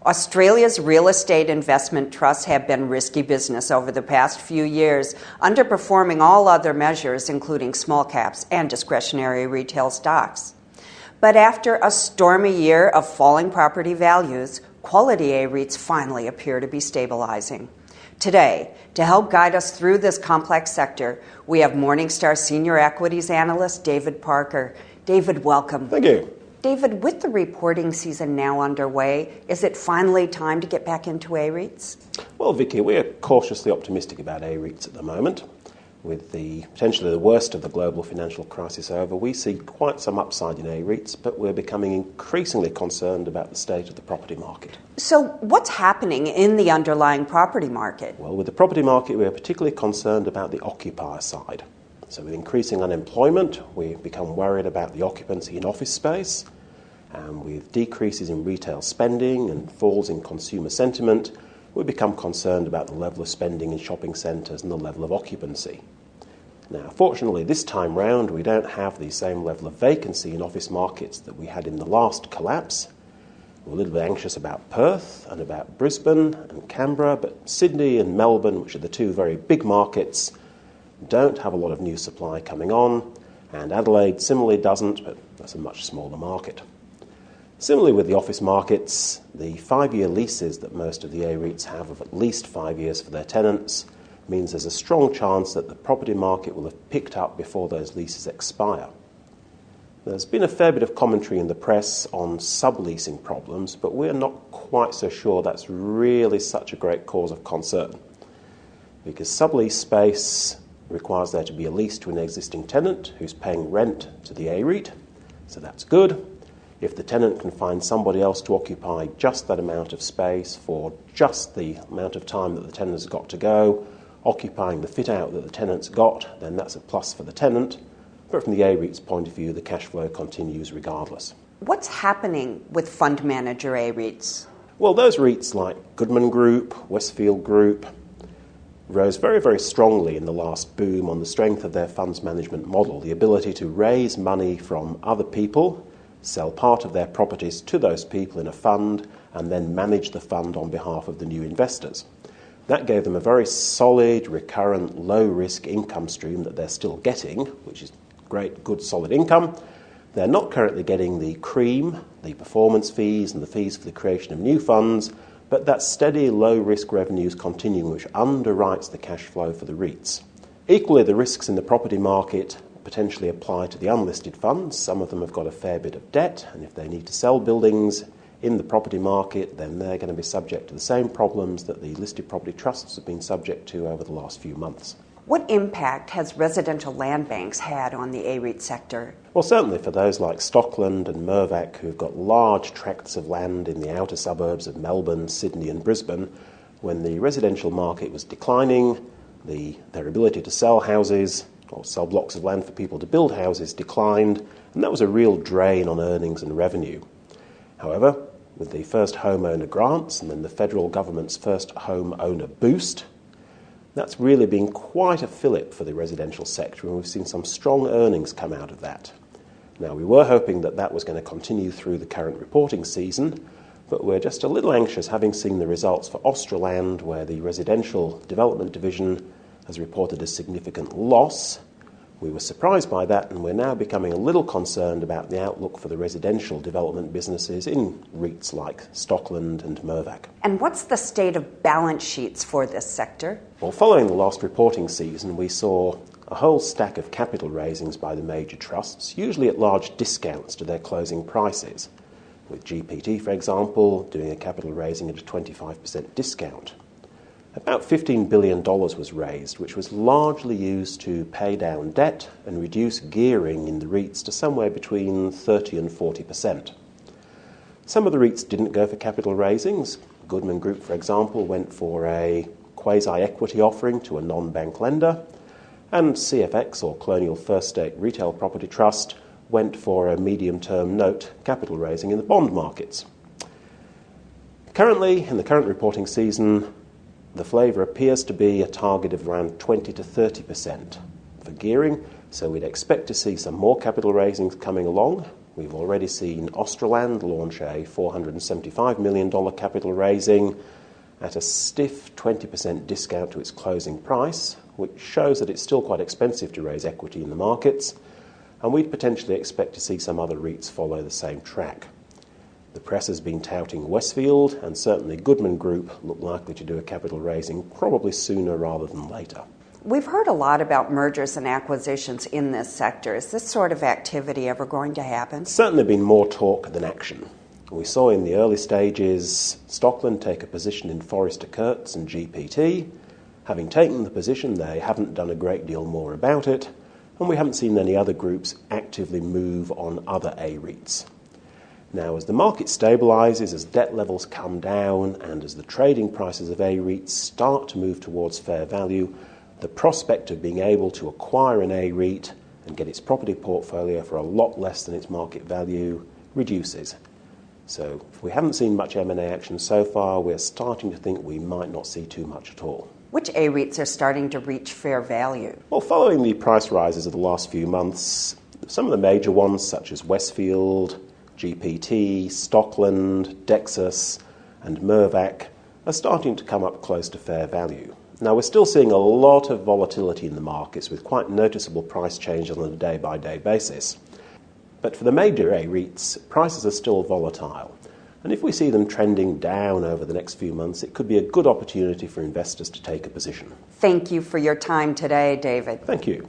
Australia's real estate investment trusts have been risky business over the past few years, underperforming all other measures, including small caps and discretionary retail stocks. But after a stormy year of falling property values, quality A-REITs finally appear to be stabilizing. Today, to help guide us through this complex sector, we have Morningstar Senior Equities Analyst David Parker. David, welcome. Thank you. David, with the reporting season now underway, is it finally time to get back into A-REITs? Well, Vicky, we are cautiously optimistic about A-REITs at the moment. With potentially the worst of the global financial crisis over, we see quite some upside in A-REITs, but we're becoming increasingly concerned about the state of the property market. So what's happening in the underlying property market? Well, with the property market, we are particularly concerned about the occupier side. So with increasing unemployment, we've become worried about the occupancy in office space, and with decreases in retail spending and falls in consumer sentiment, we become concerned about the level of spending in shopping centres and the level of occupancy. Now, fortunately, this time round, we don't have the same level of vacancy in office markets that we had in the last collapse. We're a little bit anxious about Perth and about Brisbane and Canberra, but Sydney and Melbourne, which are the two very big markets, don't have a lot of new supply coming on, and Adelaide similarly doesn't, but that's a much smaller market. Similarly with the office markets, the 5-year leases that most of the A-REITs have of at least 5 years for their tenants means there's a strong chance that the property market will have picked up before those leases expire. There's been a fair bit of commentary in the press on subleasing problems, but we're not quite so sure that's really such a great cause of concern, because sublease space requires there to be a lease to an existing tenant who's paying rent to the A-REIT, so that's good. If the tenant can find somebody else to occupy just that amount of space for just the amount of time that the tenant's got to go, occupying the fit-out that the tenant's got, then that's a plus for the tenant. But from the A-REIT's point of view, the cash flow continues regardless. What's happening with fund manager A-REITs? Well, those REITs like Goodman Group, Westfield Group, rose very, very strongly in the last boom on the strength of their funds management model, the ability to raise money from other people, sell part of their properties to those people in a fund, and then manage the fund on behalf of the new investors. That gave them a very solid, recurrent, low-risk income stream that they're still getting, which is great, good, solid income. They're not currently getting the cream, the performance fees and the fees for the creation of new funds, but that steady, low-risk revenue is continuing, which underwrites the cash flow for the REITs. Equally, the risks in the property market potentially apply to the unlisted funds. Some of them have got a fair bit of debt, and if they need to sell buildings in the property market, then they're going to be subject to the same problems that the listed property trusts have been subject to over the last few months. What impact has residential land banks had on the A-REIT sector? Well, certainly for those like Stockland and Mirvac, who've got large tracts of land in the outer suburbs of Melbourne, Sydney and Brisbane, when the residential market was declining, their ability to sell houses or sell blocks of land for people to build houses declined, and that was a real drain on earnings and revenue. However, with the first homeowner grants and then the federal government's first homeowner boost, that's really been quite a fillip for the residential sector, and we've seen some strong earnings come out of that. Now, we were hoping that that was going to continue through the current reporting season, but we're just a little anxious, having seen the results for Australand, where the residential development division has reported a significant loss. We were surprised by that, and we're now becoming a little concerned about the outlook for the residential development businesses in REITs like Stockland and Mirvac. And what's the state of balance sheets for this sector? Well, following the last reporting season, we saw a whole stack of capital raisings by the major trusts, usually at large discounts to their closing prices, with GPT, for example, doing a capital raising at a 25% discount. About $15 billion was raised, which was largely used to pay down debt and reduce gearing in the REITs to somewhere between 30 and 40%. Some of the REITs didn't go for capital raisings. Goodman Group, for example, went for a quasi-equity offering to a non-bank lender, and CFX, or Colonial First State Retail Property Trust, went for a medium-term note capital raising in the bond markets. Currently, in the current reporting season, the flavour appears to be a target of around 20 to 30% for gearing, so we'd expect to see some more capital raisings coming along. We've already seen Australand launch a $475 million capital raising at a stiff 20% discount to its closing price, which shows that it's still quite expensive to raise equity in the markets, and we'd potentially expect to see some other REITs follow the same track. The press has been touting Westfield, and certainly Goodman Group look likely to do a capital raising probably sooner rather than later. We've heard a lot about mergers and acquisitions in this sector. Is this sort of activity ever going to happen? It's certainly been more talk than action. We saw in the early stages Stockland take a position in Forrester Kurtz and GPT. Having taken the position, they haven't done a great deal more about it, and we haven't seen any other groups actively move on other AREITs. Now, as the market stabilises, as debt levels come down, and as the trading prices of AREITs start to move towards fair value, the prospect of being able to acquire an AREIT and get its property portfolio for a lot less than its market value reduces. So if we haven't seen much M&A action so far, we're starting to think we might not see too much at all. Which AREITs are starting to reach fair value? Well, following the price rises of the last few months, some of the major ones such as Westfield, GPT, Stockland, Dexus and Mirvac are starting to come up close to fair value. Now, we're still seeing a lot of volatility in the markets with quite noticeable price changes on a day-by-day basis. But for the major AREITs, prices are still volatile. And if we see them trending down over the next few months, it could be a good opportunity for investors to take a position. Thank you for your time today, David. Thank you.